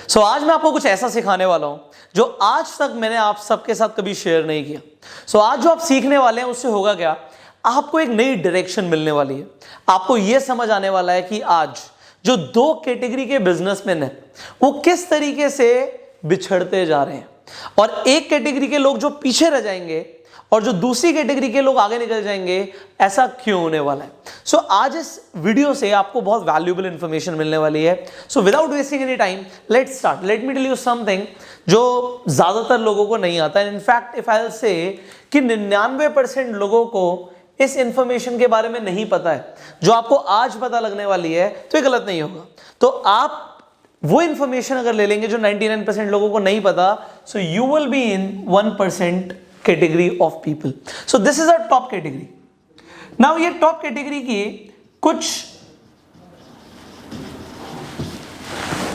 सो आज मैं आपको कुछ ऐसा सिखाने वाला हूं जो आज तक मैंने आप सबके साथ कभी शेयर नहीं किया। सो आज जो आप सीखने वाले हैं उससे होगा क्या, आपको एक नई डायरेक्शन मिलने वाली है। आपको यह समझ आने वाला है कि आज जो दो कैटेगरी के बिजनेसमैन हैं वो किस तरीके से बिछड़ते जा रहे हैं और एक कैटेगरी के लोग जो पीछे रह जाएंगे और जो दूसरी कैटेगरी के लोग आगे निकल जाएंगे, ऐसा क्यों होने वाला है। सो आज इस वीडियो से आपको बहुत वैल्यूएबल इंफॉर्मेशन मिलने वाली है। So without wasting any time let's start. Let me tell you something जो ज्यादातर लोगों को नहीं आता है। In fact if I will say कि 99% लोगों को इस इंफॉर्मेशन के बारे में नहीं पता है। जो आपको आज पता लगने वाली है तो ये गलत नहीं होगा। तो आप वो इंफॉर्मेशन अगर ले लेंगे जो 99% लोगों को नहीं पता, so you will be in 1% category of people. So this is our top category. Now ये top category की कुछ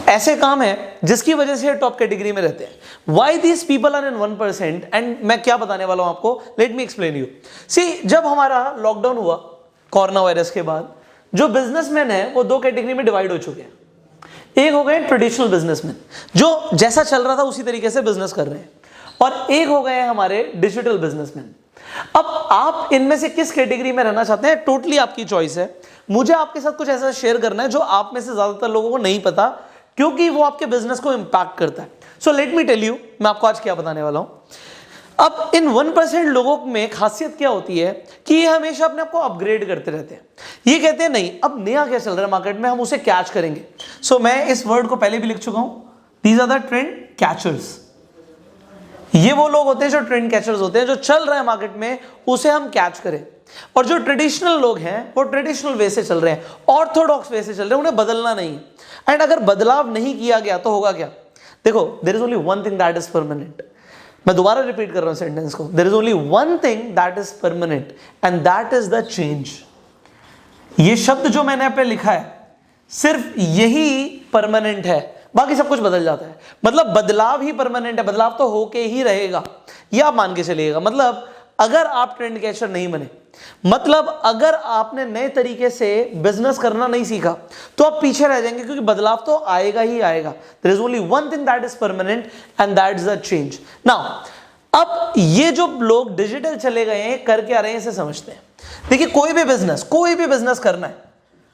ऐसे काम है जिसकी वजह से टॉप कैटेगरी में रहते हैं। Why these people are in 1%? And मैं क्या बताने वाला हूं आपको, let me explain you. See, जब हमारा लॉकडाउन हुआ कोरोना वायरस के बाद, जो बिजनेसमैन है वो दो कैटेगरी में डिवाइड हो चुके हैं। एक हो गए ट्रेडिशनल बिजनेसमैन जो जैसा चल रहा था उसी तरीके से बिजनेस कर रहे हैं, और एक हो गए हमारे डिजिटल बिजनेसमैन। अब आप इनमें से किस कैटेगरी में रहना चाहते हैं, टोटली आपकी चॉइस है। मुझे आपके साथ कुछ ऐसा शेयर करना है जो आप में से ज्यादातर लोगों को नहीं पता, क्योंकि वो आपके बिजनेस को इंपैक्ट करता है। So let me tell you, मैं आपको आज क्या बताने वाला हूं। अब इन 1% लोगों में खासियत क्या होती है कि ये हमेशा अपने आप को अपग्रेड करते रहते हैं। ये कहते हैं नहीं, अब नया क्या चल रहा है मार्केट में, हम उसे कैच करेंगे। सो मैं इस वर्ड को पहले भी लिख चुका हूं, these are the trend catchers. ये वो लोग होते हैं जो ट्रेंड कैचर्स होते हैं, जो चल रहा है मार्केट में उसे हम कैच करें। और जो ट्रेडिशनल लोग हैं वो ट्रेडिशनल वे से चल रहे हैं, ऑर्थोडॉक्स वे से चल रहे हैं, उन्हें बदलना नहीं है। एंड अगर बदलाव नहीं किया गया तो होगा क्या, देखो, there is only one thing that is permanent. मैं दोबारा रिपीट कर रहा हूं सेंटेंस को, there is only one thing that is permanent and that is the change. ये शब्द जो मैंने यहाँ पे लिखा है सिर्फ यही परमानेंट है, बाकी सब कुछ बदल जाता है। मतलब बदलाव ही परमानेंट है, बदलाव तो होके ही रहेगा, ये आप मान के चलिएगा। मतलब अगर आप ट्रेंड कैचर नहीं बने, मतलब अगर आपने नए तरीके से बिजनेस करना नहीं सीखा, तो आप पीछे रह जाएंगे, क्योंकि बदलाव तो आएगा ही आएगा। There is only one thing that is permanent and that is the change. Now अब ये जो लोग डिजिटल चले गए हैं, कर क्या रहे हैं, इसे समझते हैं। देखिए, कोई भी बिजनेस करना है,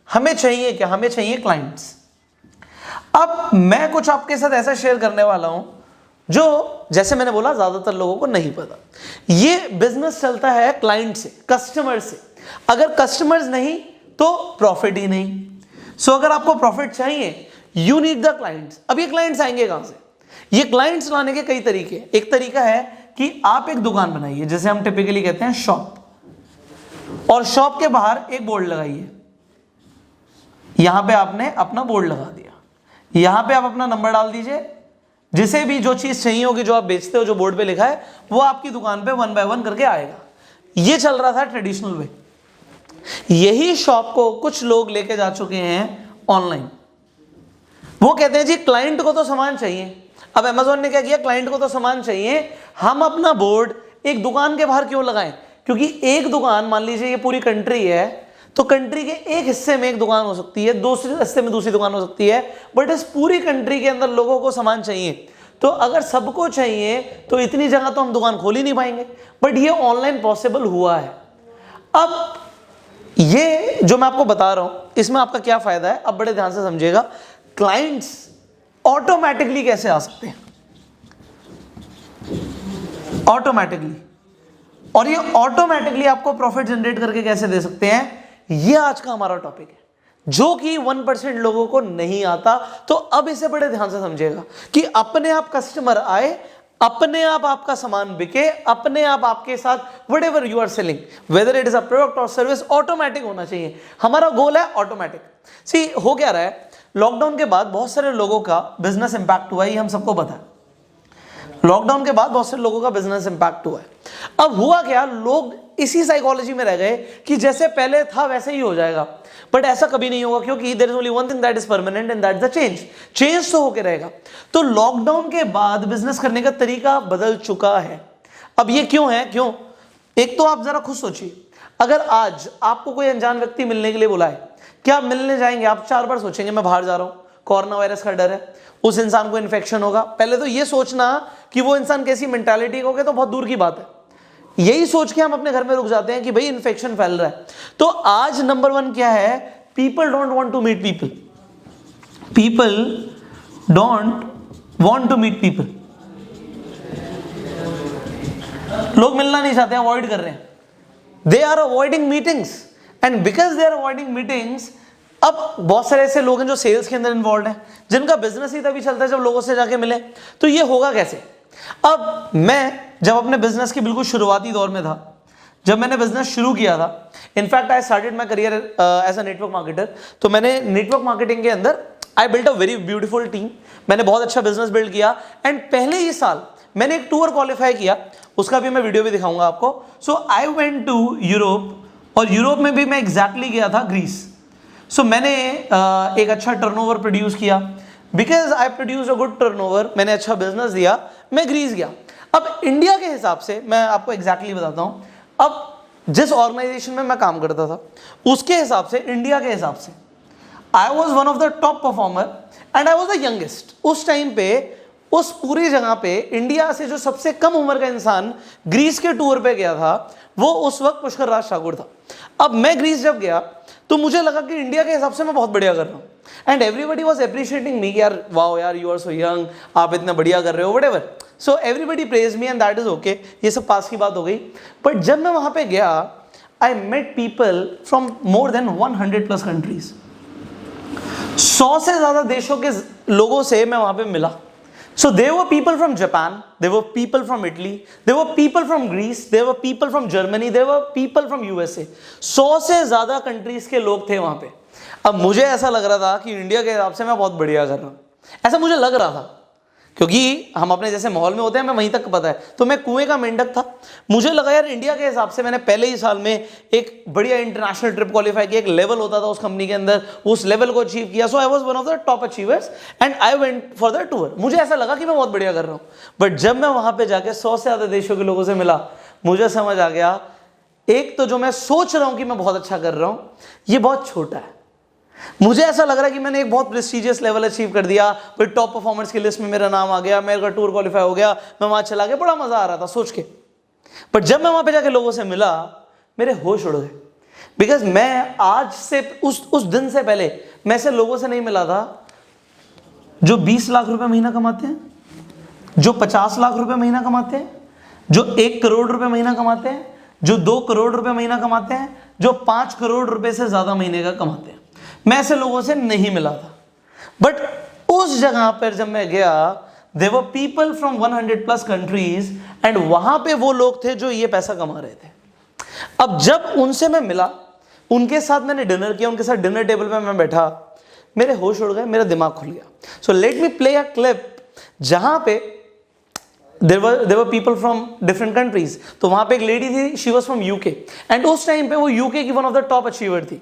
हमें चाहिए क्या, हमें चाहिए क्लाइंट्स। अब मैं कुछ आपके साथ ऐसा शेयर करने वाला हूं जो, जैसे मैंने बोला, ज्यादातर लोगों को नहीं पता। ये बिजनेस चलता है क्लाइंट से, कस्टमर से। अगर कस्टमर्स नहीं तो प्रॉफिट ही नहीं। सो अगर आपको प्रॉफिट चाहिए, यू नीड द क्लाइंट्स। अब ये क्लाइंट्स आएंगे कहां से? ये क्लाइंट्स लाने के कई तरीके। एक तरीका है कि आप एक दुकान बनाइए, जैसे हम टिपिकली कहते हैं शॉप, और शॉप के बाहर एक बोर्ड लगाइए। यहां पे आपने अपना बोर्ड लगा दिया, यहां पे आप अपना नंबर डाल दीजिए, जिसे भी जो चीज चाहिए होगी, जो आप बेचते हो, जो बोर्ड पे लिखा है, वो आपकी दुकान पे 1 बाय 1 करके आएगा। ये चल रहा था ट्रेडिशनल वे। यही शॉप को कुछ लोग लेके जा चुके हैं ऑनलाइन। वो कहते हैं जी क्लाइंट को तो सामान चाहिए। अब अमेजोन ने क्या किया, क्लाइंट को तो सामान चाहिए, हम अपना बोर्ड एक दुकान के बाहर क्यों लगाएं? क्योंकि एक दुकान, मान लीजिए ये पूरी कंट्री है, तो कंट्री के एक हिस्से में एक दुकान हो सकती है, दूसरे हिस्से में दूसरी दुकान हो सकती है, बट इस पूरी कंट्री के अंदर लोगों को सामान चाहिए। तो अगर सबको चाहिए तो इतनी जगह तो हम दुकान खोल ही नहीं पाएंगे, बट ये ऑनलाइन पॉसिबल हुआ है। अब ये जो मैं आपको बता रहा हूं, इसमें आपका क्या फायदा है, अब बड़े ध्यान से समझिएगा। क्लाइंट्स ऑटोमेटिकली कैसे आ सकते हैं, ऑटोमेटिकली, और ये ऑटोमेटिकली आपको प्रॉफिट जनरेट करके कैसे दे सकते हैं, ये आज का हमारा टॉपिक है, जो कि 1% लोगों को नहीं आता। तो अब इसे बड़े ध्यान से समझिएगा कि अपने आप कस्टमर आए, अपने आप आपका सामान बिके, अपने आप आपके साथ whatever you are selling, whether it is a product और सर्विस, ऑटोमेटिक होना चाहिए। हमारा गोल है ऑटोमेटिक। सी, हो क्या रहा है, लॉकडाउन के बाद बहुत सारे लोगों का बिजनेस इंपैक्ट हुआ है, ये हम सबको पता है। लॉकडाउन के बाद बहुत से लोगों का बिजनेस इंपैक्ट हुआ है। अब हुआ क्या, लोग इसी साइकोलॉजी में रह गए कि जैसे पहले था वैसे ही हो जाएगा, बट ऐसा कभी नहीं होगा, क्योंकि there is only one thing that is permanent and that is the change. Change तो होके रहेगा। तो लॉकडाउन के बाद बिजनेस करने का तरीका बदल चुका है। अब ये क्यों है, क्यों? एक तो आप जरा खुद सोचिए, अगर आज आपको कोई अनजान व्यक्ति मिलने के लिए बुलाए, क्या आप मिलने जाएंगे? आप 4 बार सोचेंगे मैं बाहर जा रहा हूं, कोरोना वायरस का डर है, उस इंसान को इन्फेक्शन होगा, पहले तो ये सोचना कि वो इंसान कैसी मेंटालिटी का होगा तो बहुत दूर की बात है। यही सोच के हम अपने घर में रुक जाते हैं कि भाई इन्फेक्शन फैल रहा है। तो आज नंबर 1 क्या है? People don't want to meet people. People don't want to meet people. लोग मिलना नहीं चाहते, अवॉइड कर रहे हैं। They are avoiding meetings and because they are avoiding meetings, अब बहुत सारे ऐसे लोग हैं जो सेल्स के अंदर इन्वॉल्व हैं, जिनका बिजनेस ही तभी चलता है जब लोगों से जाके मिले। तो ये होगा कैसे? अब मैं जब अपने बिजनेस के बिल्कुल शुरुआती दौर में था, जब मैंने बिजनेस शुरू किया था, in fact I started my career as a network marketer. तो मैंने नेटवर्क मार्केटिंग के अंदर I built a very beautiful team, मैंने बहुत अच्छा बिजनेस बिल्ड किया एंड पहले ही साल मैंने एक टूर क्वालिफाई किया, उसका भी मैं वीडियो भी दिखाऊंगा आपको। सो आई वेंट टू यूरोप और यूरोप में भी मैं एग्जैक्टली गया था ग्रीस। सो मैंने एक अच्छा टर्नओवर प्रोड्यूस किया, because I produce a good turnover, मैंने अच्छा बिजनेस दिया, मैं ग्रीस गया। अब इंडिया के हिसाब से मैं आपको एग्जैक्टली बताता हूँ, अब जिस ऑर्गेनाइजेशन में मैं काम करता था उसके हिसाब से, इंडिया के हिसाब से I was one of the top performer and I was the youngest. उस टाइम पे उस पूरी जगह पे इंडिया से जो सबसे कम उम्र का इंसान ग्रीस के टूर पे गया था वो उस वक्त पुष्कर राज ठाकुर था। अब मैं ग्रीस जब गया तो मुझे लगा कि इंडिया के हिसाब से मैं बहुत बढ़िया कर रहा हूँ एंड एवरीबडी वाज अप्रिशिएटिंग मी, यार वाओ यार यू आर सो यंग, आप इतना बढ़िया कर रहे हो, whatever. So everybody praise me and that is okay, ये सब पास की बात हो गई। बट जब मैं वहां पे गया I met people from more than 100+ countries. 100 से ज्यादा देशों के लोगों से मैं वहां पे मिला। So there were people from Japan, there were people from Italy, there were people from Greece, there were people from Germany, there were people from USA. 100 से ज़्यादा कंट्रीज के लोग थे वहाँ पे। अब मुझे ऐसा लग रहा था कि इंडिया के हिसाब से मैं बहुत बढ़िया कर रहा हूँ, ऐसा मुझे लग रहा था, क्योंकि हम अपने जैसे माहौल में होते हैं, मैं वहीं तक पता है। तो मैं कुएं का मेंढक था, मुझे लगा यार इंडिया के हिसाब से मैंने पहले ही साल में एक बढ़िया इंटरनेशनल ट्रिप क्वालिफाई किया, एक लेवल होता था उस कंपनी के अंदर, उस लेवल को अचीव किया। So I was one of the top achievers and I went for the tour. मुझे ऐसा लगा कि मैं बहुत बढ़िया कर रहा हूँ, बट जब मैं वहां पे जाके 100 से ज्यादा देशों के लोगों से मिला, मुझे समझ आ गया एक तो जो मैं सोच रहा हूँ कि मैं बहुत अच्छा कर रहा हूँ ये बहुत छोटा है। मुझे ऐसा लग रहा है कि मैंने एक बहुत प्रेस्टीजियस लेवल अचीव कर दिया, फिर टॉप परफॉर्मर्स की लिस्ट में मेरा नाम आ गया, मेरा टूर क्वालिफाई हो गया, मैं वहां चला गया, बड़ा मजा आ रहा था सोच के। बट जब मैं वहां पे जाके लोगों से मिला मेरे होश उड़ गए, बिकॉज मैं आज से उस दिन से पहले मैं ऐसे लोगों से नहीं मिला था जो 20 लाख रुपए महीना कमाते हैं, जो 50 लाख रुपए महीना कमाते हैं, जो 1 करोड़ रुपए महीना कमाते हैं, जो 2 करोड़ रुपए महीना कमाते हैं, जो 5 करोड़ रुपए से ज्यादा महीने का कमाते हैं। मैं ऐसे लोगों से नहीं मिला था। बट उस जगह पर जब मैं गया there were people from 100+ countries and वहां पे वो लोग थे जो ये पैसा कमा रहे थे। अब जब उनसे मैं मिला, उनके साथ मैंने डिनर किया, उनके साथ डिनर टेबल पे मैं बैठा, मेरे होश उड़ गए, मेरा दिमाग खुल गया। सो let me play a clip जहां पे there were people from different countries। तो वहां पे एक लेडी थी, she was from UK and उस टाइम पे वो UK की one of the top achiever थी।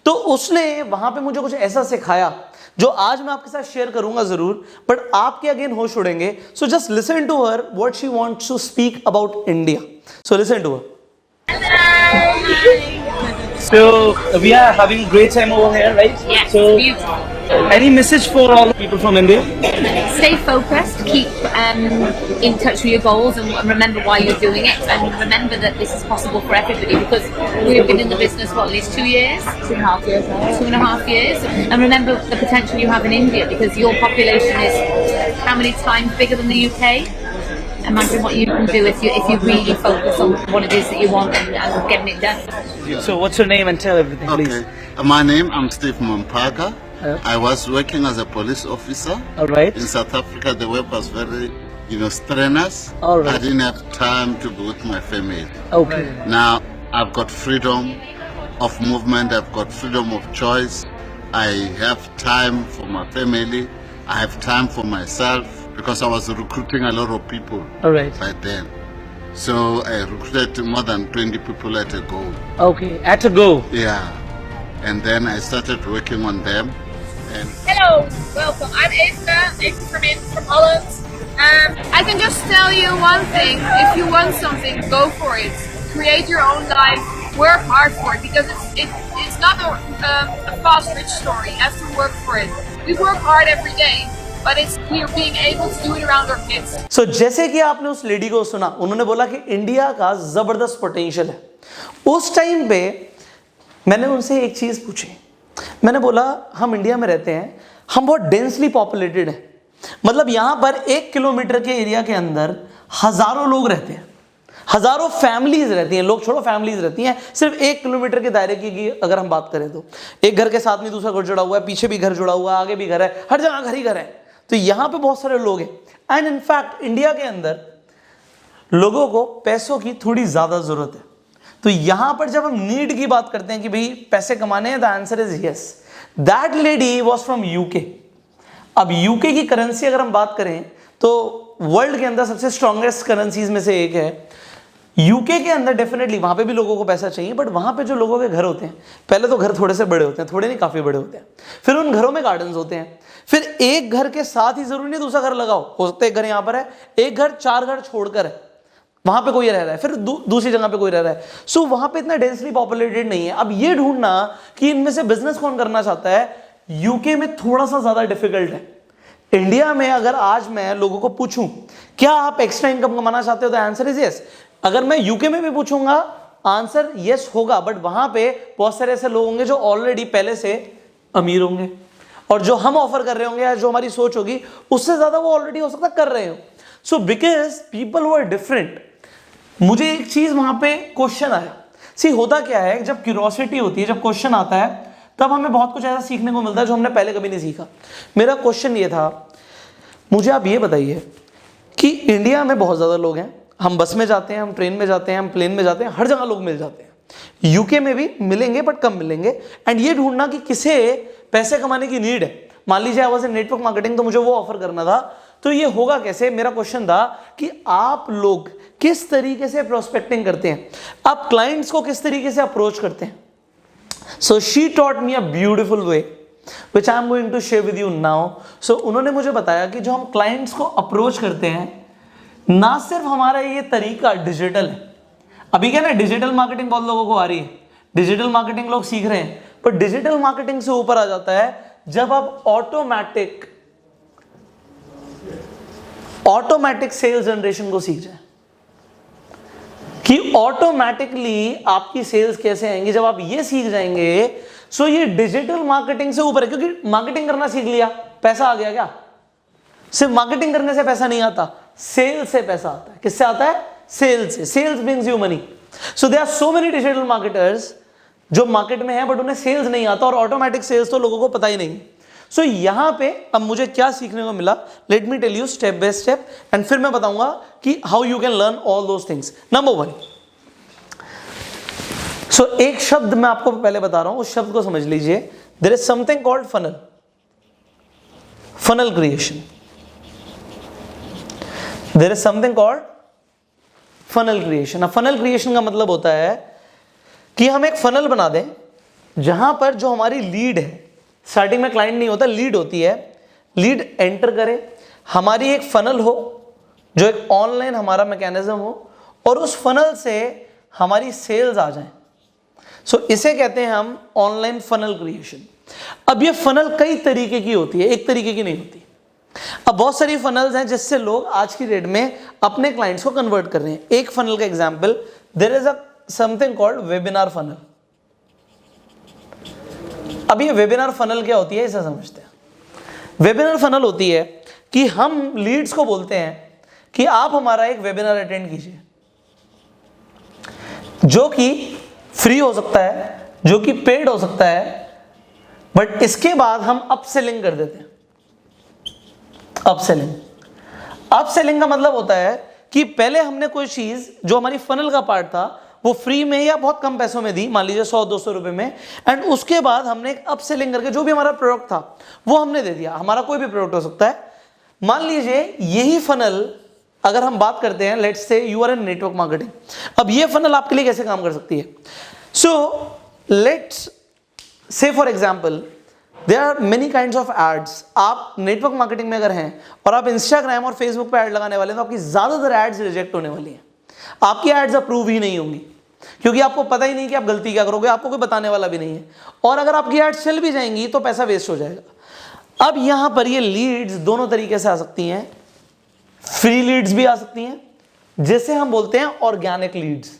तो उसने वहां पे मुझे कुछ ऐसा सिखाया जो आज मैं आपके साथ शेयर करूंगा जरूर, बट आपके अगेन होश उड़ेंगे। So just listen to her what she wants to speak about India. So listen to her. So we are having great time over here, right? Yes, So beautiful. any message for all people from India? Stay focused, keep in touch with your goals and remember why you're doing it, and remember that this is possible for everybody, because we've been in the business for at least 2 years, 2.5 years now. 2.5 years, and remember the potential you have in India, because your population is how many times bigger than the UK? Imagine what you can do if you really focus on what it is that you want and getting it done. So what's your name and tell everything, please? Okay. My name, I'm Steve Mompaga. I was working as a police officer. All right. In South Africa, the work was very, strenuous. All right. I didn't have time to be with my family. Okay. Now, I've got freedom of movement. I've got freedom of choice. I have time for my family. I have time for myself, because I was recruiting a lot of people. All right. By then. So I recruited more than 20 people at a go. Okay. At a go. Yeah. And then I started working on them. And Hello, welcome. I'm Eva from Holland. I can just tell you one thing: if you want something, go for it. Create your own life. Work hard for it, because it's It's not a fast rich story. You have to work for it. We work hard every day, but it's we're being able to do it around our kids. So, जैसे कि आपने उस lady को सुना, उन्होंने बोला कि India का जबरदस्त पोटेंशियल है। उस टाइम पे मैंने उनसे एक चीज पूछी, मैंने बोला हम इंडिया में रहते हैं, हम बहुत डेंसली पॉपुलेटेड हैं, मतलब यहां पर 1 किलोमीटर के एरिया के अंदर हजारों लोग रहते हैं, हजारों फैमिलीज रहती हैं, लोग छोड़ो फैमिलीज रहती हैं सिर्फ 1 किलोमीटर के दायरे की अगर हम बात करें तो। एक घर के साथ में दूसरा घर जुड़ा हुआ है, पीछे भी घर जुड़ा हुआ है, आगे भी घर है, हर जगह घर ही घर है। तो यहां पे बहुत सारे लोग हैं एंड इनफैक्ट इंडिया के अंदर लोगों को पैसों की थोड़ी ज्यादा जरूरत है। तो यहां पर जब हम नीड की बात करते हैं कि भाई पैसे कमाने हैं, the answer is yes. That lady was from UK. अब यूके की करेंसी अगर हम बात करें तो वर्ल्ड के अंदर सबसे स्ट्रॉन्गेस्ट करेंसीज में से एक है। यूके के अंदर डेफिनेटली वहां पे भी लोगों को पैसा चाहिए, बट वहां पे जो लोगों के घर होते हैं, पहले तो घर थोड़े से बड़े होते हैं, थोड़े नहीं काफी बड़े होते हैं, फिर उन घरों में गार्डन्स होते हैं, फिर एक घर के साथ ही जरूरी नहीं दूसरा घर लगाओ, हो सकता है एक घर यहां पर है, एक घर 4 घर छोड़कर है, वहां पे कोई रह रहा है, फिर दूसरी जगह पे कोई रह रहा है। सो वहां पे इतना डेंसली पॉपुलेटेड नहीं है। अब ये ढूंढना कि इनमें से बिजनेस कौन करना चाहता है, यूके में थोड़ा सा ज्यादा डिफिकल्ट है। इंडिया में अगर आज मैं लोगों को पूछूं क्या आप एक्स्ट्रा इनकम कमाना चाहते हो, तो आंसर इज यस। अगर मैं यूके में भी पूछूंगा आंसर यस होगा, बट वहां पे बहुत सारे ऐसे लोग होंगे जो ऑलरेडी पहले से अमीर होंगे और जो हम ऑफर कर रहे होंगे या जो हमारी सोच होगी उससे ज्यादा वो ऑलरेडी हो सकता कर रहे हो। So because people were different. मुझे एक चीज वहां पे क्वेश्चन आया, सी होता क्या है, जब क्यूरोसिटी होती है, जब क्वेश्चन आता है तब हमें बहुत कुछ ऐसा सीखने को मिलता है जो हमने पहले कभी नहीं सीखा। मेरा क्वेश्चन ये था, मुझे आप ये बताइए कि इंडिया में बहुत ज़्यादा लोग हैं, हम बस में जाते हैं, हम ट्रेन में जाते हैं, हम प्लेन में जाते हैं, हर जगह लोग मिल जाते हैं। यूके में भी मिलेंगे बट कम मिलेंगे। एंड ये ढूंढना कि किसे पैसे कमाने की नीड है, मान लीजिए I was in network marketing, तो मुझे वो ऑफर करना था, तो ये होगा कैसे। मेरा क्वेश्चन था कि आप लोग किस तरीके से प्रोस्पेक्टिंग करते हैं, आप क्लाइंट्स को किस तरीके से अप्रोच करते हैं। So she taught me a beautiful way, which I am going to share with you now. So उन्होंने मुझे बताया कि जो हम क्लाइंट्स को अप्रोच करते हैं, ना सिर्फ हमारा ये तरीका डिजिटल है, अभी क्या ना डिजिटल मार्केटिंग बहुत लोगों को आ रही है, डिजिटल मार्केटिंग लोग सीख रहे हैं, पर डिजिटल मार्केटिंग से ऊपर आ जाता है जब आप ऑटोमेटिक सेल्स जनरेशन को सीख जाए कि ऑटोमेटिकली आपकी सेल्स कैसे आएंगी। जब आप ये सीख जाएंगे, सो ये डिजिटल मार्केटिंग से ऊपर है, क्योंकि मार्केटिंग करना सीख लिया, पैसा आ गया क्या? सिर्फ मार्केटिंग करने से पैसा नहीं आता, सेल्स से पैसा आता है। किससे आता है? सेल्स से। Sales brings you money. So there are so many digital marketers जो मार्केट में है बट उन्हें सेल्स नहीं आता, और ऑटोमेटिक सेल्स तो लोगों को पता ही नहीं। सो यहां पे अब मुझे क्या सीखने को मिला, let me tell you step by step, and फिर मैं बताऊंगा कि how you can learn all those things. Number 1, so एक शब्द मैं आपको पहले बता रहा हूं, उस शब्द को समझ लीजिए। There is something called funnel, funnel creation. There is something called funnel creation. अब फनल क्रिएशन का मतलब होता है कि हम एक फनल बना दें जहां पर जो हमारी लीड है, स्टार्टिंग में क्लाइंट नहीं होता, लीड होती है, लीड एंटर करे, हमारी एक फनल हो जो एक ऑनलाइन हमारा मैकेनिज्म हो, और उस फनल से हमारी सेल्स आ जाएं। सो इसे कहते हैं हम ऑनलाइन फनल क्रिएशन। अब ये फनल कई तरीके की होती है, एक तरीके की नहीं होती। अब बहुत सारी फनल्स हैं जिससे लोग आज की डेट में अपने क्लाइंट्स को कन्वर्ट कर रहे हैं। एक फनल का example, there is something called webinar funnel. अब ये वेबिनार फनल क्या होती है, इसे समझते हैं। वेबिनार फनल होती है कि हम लीड्स को बोलते हैं कि आप हमारा एक वेबिनार अटेंड कीजिए, जो कि फ्री हो सकता है, जो कि पेड हो सकता है, बट इसके बाद हम अपसेलिंग कर देते हैं। अपसेलिंग का मतलब होता है कि पहले हमने कोई चीज जो हमारी फनल का पार्ट था वो फ्री में या बहुत कम पैसों में दी, मान लीजिए 100-200 रुपए में, एंड उसके बाद हमने एक अपसेलिंग करके जो भी हमारा प्रोडक्ट था वो हमने दे दिया। हमारा कोई भी प्रोडक्ट हो सकता है। मान लीजिए यही फनल अगर हम बात करते हैं, let's say you are in network marketing, अब ये फनल आपके लिए कैसे काम कर सकती है। So let's say for example there are many kinds of ads. आप नेटवर्क मार्केटिंग में अगर हैं और आप इंस्टाग्राम और फेसबुक पे ऐड लगाने वाले हैं, तो आपकी ज्यादातर एड्स रिजेक्ट होने वाली हैं, आपकी एड्स अप्रूव ही नहीं होंगी। क्योंकि आपको पता ही नहीं कि आप गलती क्या करोगे, आपको कोई बताने वाला भी नहीं है, और अगर आपकी एड्स चल भी जाएंगी तो पैसा वेस्ट हो जाएगा। अब यहां पर ये लीड्स दोनों तरीके से आ सकती हैं, फ्री लीड्स भी आ सकती हैं, जिसे हम बोलते हैं ऑर्गेनिक लीड्स,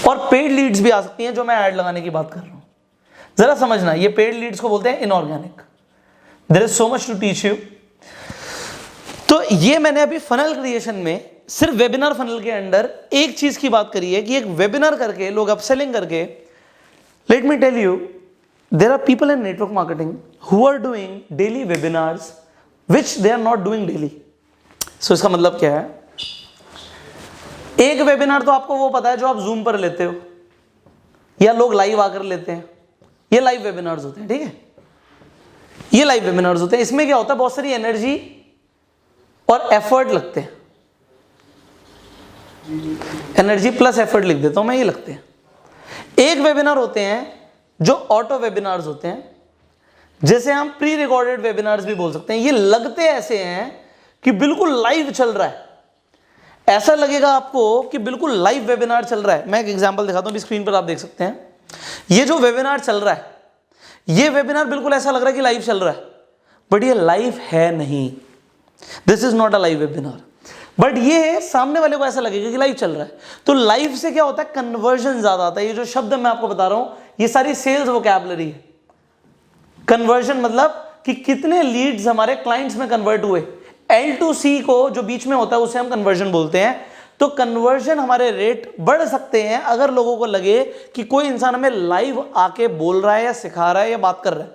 और पेड लीड्स भी आ सकती हैं, जो मैं ऐड लगाने की बात कर रहा हूं। जरा समझना, ये पेड लीड्स को बोलते हैं inorganic. There is so much to teach you. तो ये मैंने अभी फनल क्रिएशन में सिर्फ वेबिनार फनल के अंदर एक चीज की बात करी है कि एक वेबिनार करके लोग अपसेलिंग करके, let me tell you, there are people in network marketing who are doing daily webinars which they are not doing daily. So इसका मतलब क्या है, एक वेबिनार तो आपको वो पता है जो आप जूम पर लेते हो या लोग लाइव आकर लेते हैं, ये लाइव वेबिनार्स होते हैं, ठीक है, ये लाइव वेबिनार्स होते हैं। इसमें क्या होता है, बहुत सारी एनर्जी और एफर्ट लगते हैं, एनर्जी प्लस एफर्ट लिख देता हूं मैं, ये लगते हैं। एक वेबिनार होते हैं जो ऑटो वेबिनार्स होते हैं, जैसे हम प्री रिकॉर्डेड वेबिनार्स भी बोल सकते हैं। ये लगते ऐसे हैं कि बिल्कुल लाइव चल रहा है, ऐसा लगेगा आपको कि बिल्कुल लाइव वेबिनार चल रहा है। मैं एक एग्जांपल दिखाता हूं, स्क्रीन पर आप देख सकते हैं। ये जो वेबिनार चल रहा है, ये वेबिनार बिल्कुल ऐसा लग रहा है कि लाइव चल रहा है, बट ये लाइव है नहीं, this is not a live webinar. But ये सामने वाले को ऐसा लगेगा कि लाइव चल रहा है। तो लाइव से क्या होता है, कन्वर्जन ज्यादा आता है। ये जो शब्द मैं आपको बता रहा हूं, ये सारी सेल्स वोकैबुलरी है। कन्वर्जन मतलब कि कितने लीड्स हमारे क्लाइंट्स में कन्वर्ट हुए। L2C को जो बीच में होता है उसे हम कन्वर्जन बोलते हैं। तो कन्वर्जन हमारे रेट बढ़ सकते हैं अगर लोगों को लगे कि कोई इंसान हमें लाइव आके बोल रहा है या सिखा रहा है या बात कर रहा है।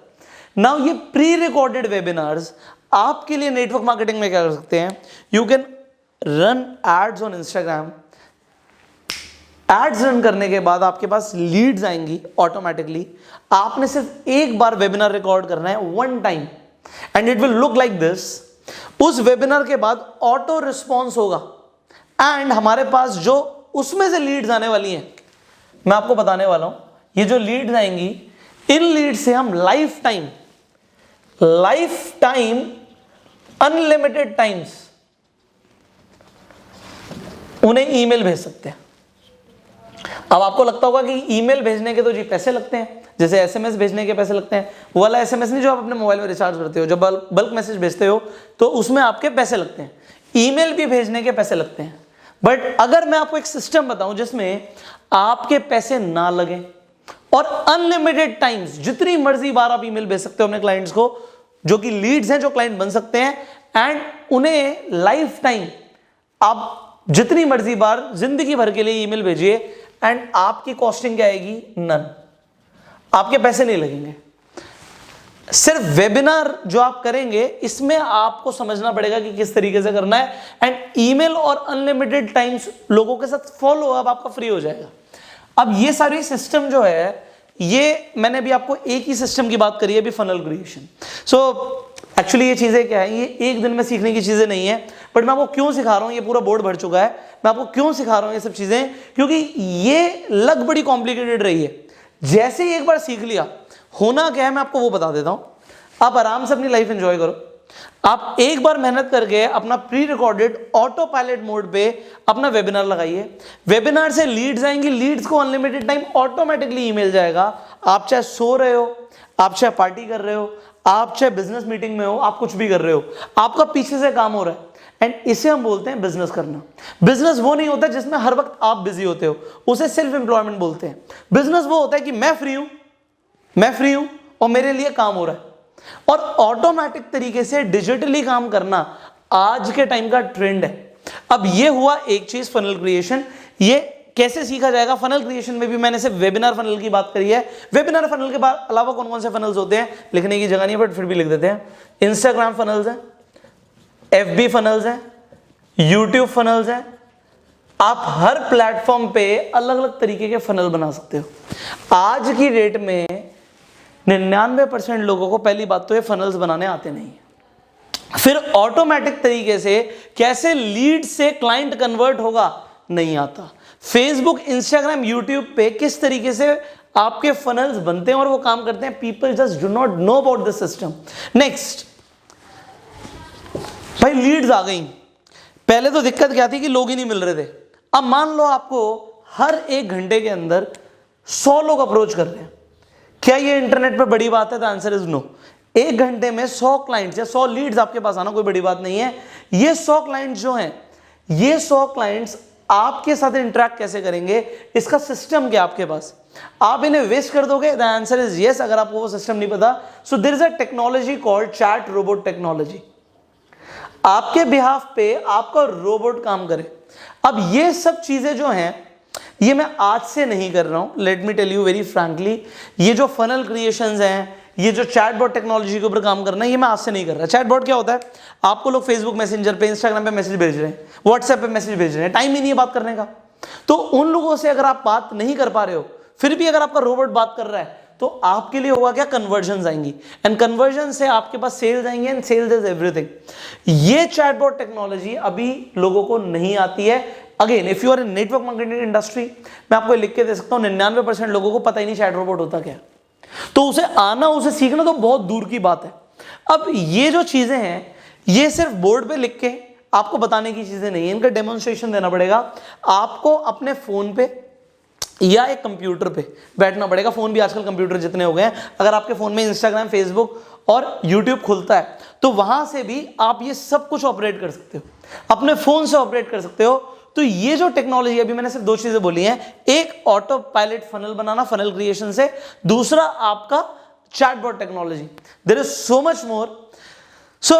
नाउ ये प्री रिकॉर्डेड वेबिनार्स आपके लिए नेटवर्क मार्केटिंग में क्या कर सकते हैं, you can run ads on Instagram. Ads run करने के बाद आपके पास लीड्स आएंगी ऑटोमेटिकली। आपने सिर्फ एक बार वेबिनार रिकॉर्ड करना है, one time, and it will look like this. उस वेबिनार के बाद ऑटो रिस्पॉन्स होगा, एंड हमारे पास जो उसमें से लीड्स आने वाली हैं, मैं आपको बताने वाला हूं। ये जो लीड्स आएंगी, इन लीड्स से हम लाइफ टाइम अनलिमिटेड टाइम्स उन्हें ईमेल भेज सकते हैं। अब आपको लगता होगा कि ईमेल भेजने के तो जी पैसे लगते हैं, जैसे एसएमएस भेजने के पैसे लगते हैं। वो वाला एसएमएस नहीं जो आप अपने मोबाइल में रिचार्ज करते हो, जब बल्क मैसेज भेजते हो तो उसमें आपके पैसे लगते हैं। ईमेल भी भेजने के पैसे लगते हैं। बट अगर मैं आपको एक सिस्टम बताऊं जिसमें आपके पैसे ना लगे और अनलिमिटेड टाइम्स जितनी मर्जी बार आप ईमेल भेज सकते हो अपने क्लाइंट्स को, जो कि लीड्स हैं, जो क्लाइंट बन सकते हैं, एंड उन्हें लाइफ टाइम आप जितनी मर्जी बार जिंदगी भर के लिए ईमेल भेजिए, एंड आपकी कॉस्टिंग क्या आएगी, नन, आपके पैसे नहीं लगेंगे। सिर्फ वेबिनार जो आप करेंगे इसमें आपको समझना पड़ेगा कि किस तरीके से करना है, एंड ईमेल और अनलिमिटेड टाइम्स लोगों के साथ फॉलो अप आपका फ्री हो जाएगा। अब ये सारी सिस्टम जो है, ये मैंने अभी आपको एक ही सिस्टम की बात करी है अभी, फनल क्रिएशन। सो एक्चुअली ये चीजें क्या है, ये एक दिन में सीखने की चीजें नहीं है, बट मैं आपको क्यों सिखा रहा हूं, ये पूरा बोर्ड भर चुका है, मैं आपको क्यों सिखा रहा हूं ये सब चीजें, क्योंकि ये लग बड़ी कॉम्प्लिकेटेड रही है। जैसे ही एक बार सीख लिया, होना क्या है मैं आपको वो बता देता हूं। आप आराम से अपनी लाइफ एंजॉय करो। आप एक बार मेहनत करके अपना pre recorded auto pilot mode पे अपना वेबिनार लगाइए। वेबिनार से लीड्स आएंगी, लीड्स को अनलिमिटेड टाइम ऑटोमेटिकली ईमेल जाएगा। आप चाहे सो रहे हो, आप चाहे पार्टी कर रहे हो, आप चाहे बिजनेस मीटिंग में हो, आप कुछ भी कर रहे हो, आपका पीछे से काम हो रहा है, एंड इसे हम बोलते हैं बिजनेस करना। बिजनेस वो नहीं होता जिसमें हर वक्त आप बिजी होते हो, उसे सेल्फ एम्प्लॉयमेंट बोलते हैं। बिजनेस वो होता है कि मैं फ्री हूं और मेरे लिए काम हो रहा है। और ऑटोमेटिक तरीके से डिजिटली काम करना आज के टाइम का ट्रेंड है। अब ये हुआ एक चीज, फनल क्रिएशन। ये कैसे सीखा जाएगा, फनल क्रिएशन में भी मैंने सिर्फ वेबिनार फनल की बात करी है। वेबिनार फनल के बाद अलावा कौन कौन से फनल्स होते हैं, लिखने की जगह नहीं है बट फिर भी लिख देते हैं। इंस्टाग्राम फनल्स है, FB फनल्स है, यूट्यूब फनल्स है। आप हर प्लेटफॉर्म पे अलग अलग तरीके के फनल बना सकते हो। आज की डेट में 99% लोगों को पहली बात तो ये फनल्स बनाने आते नहीं है। फिर ऑटोमेटिक तरीके से कैसे लीड से क्लाइंट कन्वर्ट होगा, नहीं आता। फेसबुक, इंस्टाग्राम, यूट्यूब पे किस तरीके से आपके फनल्स बनते हैं और वो काम करते हैं, people just do not know about this system. Next, भाई लीड्स आ गई। पहले तो दिक्कत क्या थी कि लोग ही नहीं मिल रहे थे। अब मान लो आपको हर 1 घंटे के अंदर 100 लोग अप्रोच कर रहे हैं, क्या ये इंटरनेट पे बड़ी बात है? The answer is no. 1 घंटे में 100 क्लाइंट्स या 100 लीड्स आपके पास आना कोई बड़ी बात नहीं है। ये 100 क्लाइंट्स जो हैं, ये 100 क्लाइंट्स आपके साथ इंटरेक्ट कैसे करेंगे, इसका सिस्टम क्या आपके पास? आप इन्हें वेस्ट कर दोगे? The answer is yes. अगर आपको वो सिस्टम नहीं पता, so there is a technology called chat robot technology. आपके बिहाफ पे आपका रोबोट काम करे। अब ये सब चीजें जो हैं, ये मैं आज से नहीं कर रहा हूं, let me tell you very frankly. ये जो फनल क्रिएशंस हैं, ये जो चैटबॉट टेक्नोलॉजी के ऊपर काम करना है, ये मैं आज से नहीं कर रहा। चैटबॉट क्या होता है? आपको लोग फेसबुक मैसेंजर पे, इंस्टाग्राम पे मैसेज भेज रहे हैं, व्हाट्सएप पे मैसेज भेज रहे हैं, टाइम ही नहीं है बात करने का। तो उन लोगों से अगर आप बात नहीं कर पा रहे हो, फिर भी अगर आपका रोबोट बात कर रहा है, तो आपके लिए होगा क्या? कन्वर्जन आएंगी, एंड कन्वर्जन से आपके पास सेल्स आएंगे, एंड सेल्स इज एवरीथिंग। ये चैटबॉट टेक्नोलॉजी अभी लोगों को नहीं आती है। Again, if you are in network marketing industry, मैं आपको लिख के दे सकता हूं, 99% लोगों को पता ही नहीं चैट रोबोट होता क्या। तो उसे आना, उसे सीखना तो बहुत दूर की बात है। अब ये जो चीजें हैं, ये सिर्फ बोर्ड पे लिख के आपको बताने की चीजें नहीं है, इनका डेमोन्स्ट्रेशन देना पड़ेगा। आपको अपने फोन पे या एक कंप्यूटर पे बैठना पड़ेगा। फोन भी आजकल कंप्यूटर जितने हो गए हैं, अगर आपके फोन में इंस्टाग्राम, फेसबुक और यूट्यूब खुलता है, तो वहां से भी आप ये सब कुछ ऑपरेट कर सकते हो, अपने फोन से ऑपरेट कर सकते हो। तो ये जो टेक्नोलॉजी, अभी मैंने सिर्फ 2 चीजें बोली हैं, एक ऑटो पायलट फनल बनाना, फनल क्रिएशन से, दूसरा आपका chatbot technology. There is so much more. So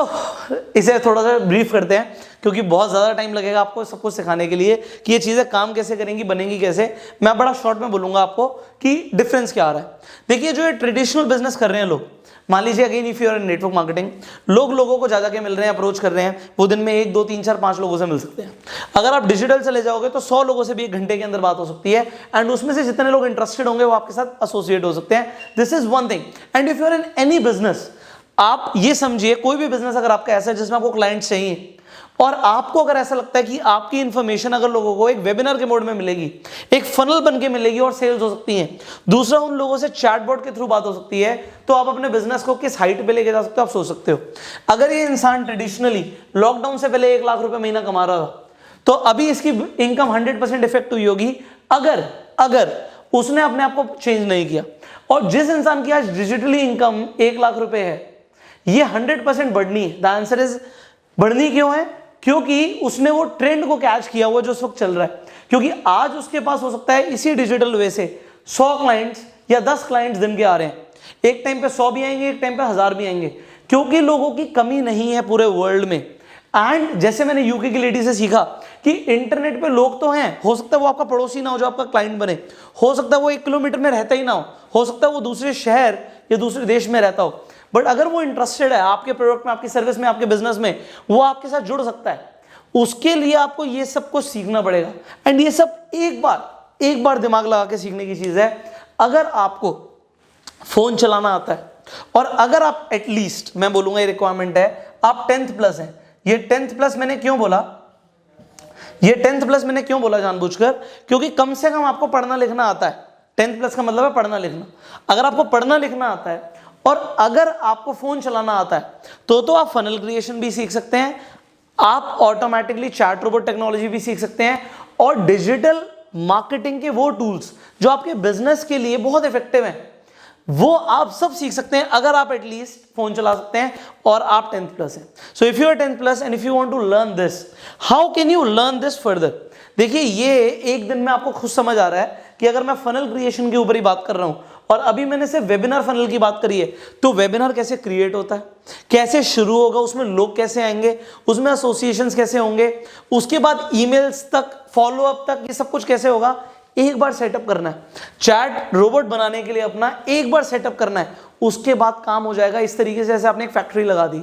इसे थोड़ा सा ब्रीफ करते हैं, क्योंकि बहुत ज़्यादा टाइम लगेगा आपको सब कुछ सिखाने के लिए कि ये चीज़ें काम कैसे करेंगी, बनेंगी कैसे। मैं बड़ा शॉर्ट में बोलूँगा आपको कि डिफरेंस क्या आ रहा है। देखिए, जो ये ट्रेडिशनल बिजनेस कर रहे हैं लोग, मान लीजिए again if you are in network marketing, लोगों को जा के मिल रहे हैं, अप्रोच कर रहे हैं, वो दिन में 1, 2, 3, 4, 5 लोगों से मिल सकते हैं। अगर आप डिजिटल चले जाओगे तो 100 लोगों से भी 1 घंटे के अंदर बात हो सकती है, एंड उसमें से जितने लोग इंटरेस्टेड होंगे वो आपके साथ एसोसिएट हो सकते हैं। This is one thing. And if you are in any business, आप ये समझिए, कोई भी बिजनेस अगर आपका ऐसा है जिसमें आपको क्लाइंट चाहिए, और आपको अगर ऐसा लगता है कि आपकी इंफॉर्मेशन अगर लोगों को एक वेबिनार के मोड में मिलेगी, एक फनल बन के मिलेगी और सेल्स हो सकती है, दूसरा उन लोगों से चैटबॉट के थ्रू बात हो सकती है, तो आप अपने बिजनेस को किस हाइट पे लेके जा सकते हो, आप सोच सकते हो। अगर ये इंसान ट्रेडिशनली लॉकडाउन से पहले 1 लाख रुपए महीना कमा रहा था, तो अभी इसकी इनकम 100% इफेक्ट हुई होगी अगर उसने अपने आप को चेंज नहीं किया। और जिस इंसान की आज डिजिटली इनकम 1 लाख रुपए है, ये 100% बढ़नी है। द आंसर इज बढ़नी क्यों है? क्योंकि उसने वो ट्रेंड को कैच किया हुआ जो उस वक्त चल रहा है। क्योंकि आज उसके पास हो सकता है इसी डिजिटल वे से 100 क्लाइंट्स या 10 क्लाइंट्स दिन के आ रहे हैं, एक टाइम पे 100 भी आएंगे, एक टाइम पे 1000 भी आएंगे, क्योंकि लोगों की कमी नहीं है पूरे वर्ल्ड में। एंड जैसे मैंने यूके की लेडी से सीखा कि इंटरनेट पे लोग तो हैं, हो सकता है वो आपका पड़ोसी ना हो जो आपका क्लाइंट बने, हो सकता है वो 1 किलोमीटर में रहता ही ना हो सकता है वो दूसरे शहर या दूसरे देश में रहता हो, बट अगर वो इंटरेस्टेड है आपके प्रोडक्ट में, आपकी सर्विस में, आपके बिजनेस में, वो आपके साथ जुड़ सकता है। उसके लिए आपको ये सब कुछ सीखना पड़ेगा। एंड ये सब एक बार दिमाग लगा के सीखने की चीज है। अगर आपको फोन चलाना आता है, और अगर आप एटलीस्ट, मैं बोलूंगा ये रिक्वायरमेंट है, आप 10th प्लस हैं। ये 10th प्लस मैंने क्यों बोला, जानबूझकर? क्योंकि कम से कम आपको पढ़ना लिखना आता है। 10th प्लस का मतलब है पढ़ना लिखना। अगर आपको पढ़ना लिखना आता है और अगर आपको फोन चलाना आता है, तो आप फनल क्रिएशन भी सीख सकते हैं, आप ऑटोमेटिकली चैट रोबोट टेक्नोलॉजी भी सीख सकते हैं, और डिजिटल मार्केटिंग के वो टूल्स जो आपके बिजनेस के लिए बहुत इफेक्टिव हैं, वो आप सब सीख सकते हैं अगर आप एटलीस्ट फोन चला सकते हैं और आप 10th प्लस हैं। So if you are 10th plus and if you want to learn this, how can you learn this further? देखिए, ये एक दिन में आपको खुद समझ आ रहा है कि अगर मैं फनल क्रिएशन के ऊपर ही बात कर रहा हूं, और अभी मैंने सिर्फ वेबिनार फनल की बात करी है, तो वेबिनार कैसे क्रिएट होता है, कैसे शुरू होगा, उसमें लोग कैसे आएंगे, उसमें एसोसिएशंस कैसे होंगे, उसके बाद ईमेल्स तक, फॉलो अप तक, ये सब कुछ कैसे होगा, एक बार सेटअप करना है। चैट रोबोट बनाने के लिए अपना एक बार सेटअप करना है, उसके बाद काम हो जाएगा। इस तरीके से जैसे आपने एक फैक्ट्री लगा दी,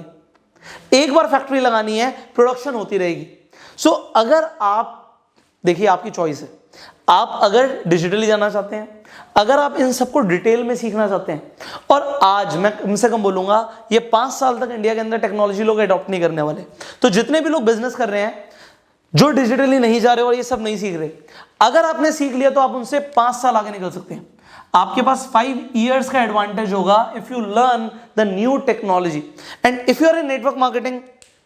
एक बार फैक्ट्री लगानी है, प्रोडक्शन होती रहेगी। सो अगर आप, देखिए आपकी चॉइस है, आप अगर डिजिटली जाना चाहते हैं, अगर आप इन सबको डिटेल में सीखना चाहते हैं, और आज मैं कम से कम बोलूंगा ये 5 साल तक इंडिया के अंदर टेक्नोलॉजी लोग अडॉप्ट नहीं करने वाले। तो जितने भी लोग बिजनेस कर रहे हैं जो डिजिटली नहीं जा रहे और ये सब नहीं सीख रहे, अगर आपने सीख लिया तो आप उनसे 5 साल आगे निकल सकते हैं। आपके पास 5 years का एडवांटेज होगा if you learn the new technology. And if you are in network marketing,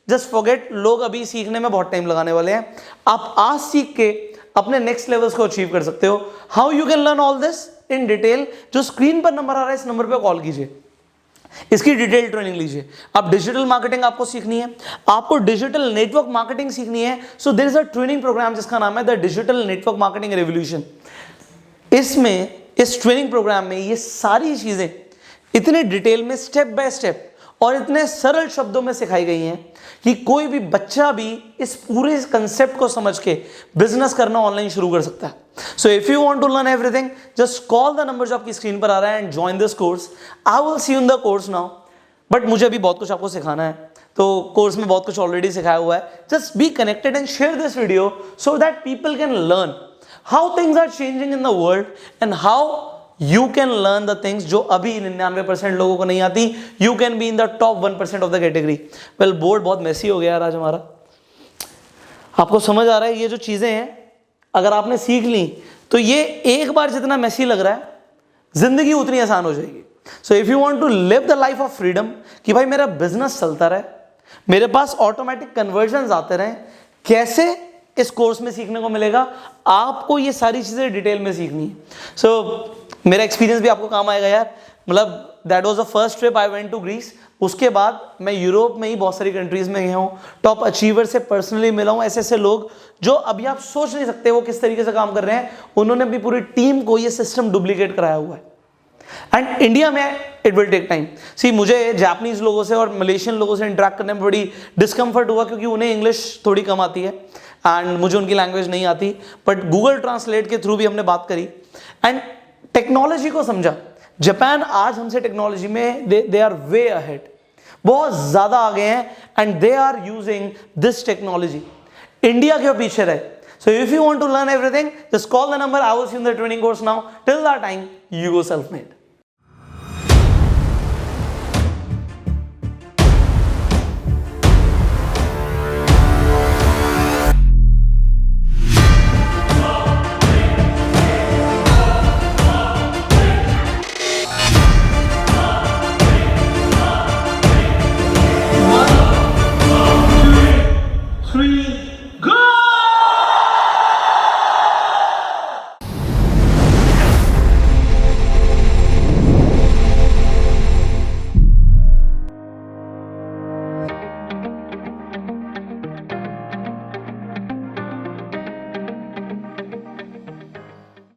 just forget, लोग अभी सीखने में बहुत टाइम लगाने वाले हैं। आप आज सीख के अपने नेक्स्ट लेवल्स को अचीव कर सकते हो। How you can learn all this in detail, जो स्क्रीन पर नंबर आ रहा है इस नंबर पे कॉल कीजिए, इसकी डिटेल ट्रेनिंग लीजिए। अब डिजिटल मार्केटिंग आपको सीखनी है, आपको डिजिटल नेटवर्क मार्केटिंग सीखनी है, so there is a training program जिसका नाम है the digital network marketing revolution. इसमें, इस ट्रेनिंग प्रोग्राम में ये सारी चीजें इतने डिटेल में स्टेप बाय स्टेप और इतने सरल शब्दों में सिखाई गई हैं कि कोई भी बच्चा भी इस पूरे कंसेप्ट को समझ के बिजनेस करना ऑनलाइन शुरू कर सकता है। So if you want to learn everything, just call the number जो आपकी स्क्रीन पर आ रहा है and join this course. I will see you in the course now, but मुझे अभी बहुत कुछ आपको सिखाना है, तो कोर्स में बहुत कुछ ऑलरेडी सिखाया हुआ है। Just be connected and share this video so that people can learn how things are changing in the world and how you can learn the things जो अभी 99% लोगों को नहीं आती। You can be in the top 1% of the category। Well, board बहुत मैसी हो गया यार आज हमारा। आपको समझ आ रहा है ये जो चीजें हैं अगर आपने सीख ली तो ये एक बार जितना मैसी लग रहा है जिंदगी उतनी आसान हो जाएगी। So if you want to live the life of freedom कि भाई मेरा बिजनेस चलता रहे, मेरे पास ऑटोमेटिक कन्वर्जन आते रहे, कैसे इस कोर्स में सीखने को मिलेगा? आपको ये सारी चीजें डिटेल में सीखनी है। सो मेरा एक्सपीरियंस भी आपको काम आएगा यार। मतलब that was the first trip I went to Greece. उसके बाद मैं यूरोप में ही बहुत सारी कंट्रीज में गया हूँ, टॉप अचीवर से पर्सनली मिला हूँ, ऐसे ऐसे लोग जो अभी आप सोच नहीं सकते वो किस तरीके से काम कर रहे हैं। उन्होंने भी पूरी टीम को ये सिस्टम डुप्लीकेट कराया हुआ है। एंड इंडिया में इट विल टेक टाइम। सी मुझे जापानीज लोगों से और मलेशियन लोगों से इंटरेक्ट करने में बड़ी डिस्कम्फर्ट हुआ क्योंकि उन्हें इंग्लिश थोड़ी कम आती है एंड मुझे उनकी लैंग्वेज नहीं आती, बट गूगल ट्रांसलेट के थ्रू भी हमने बात करी एंड टेक्नोलॉजी को समझा। जापान आज हमसे टेक्नोलॉजी में दे आर वे अहेड, बहुत ज्यादा आगे हैं and they are using this technology. India क्यों पीछे रहे? So if you want to learn everything, just call the number, I will see you in the training course now. Till that time, you go self made.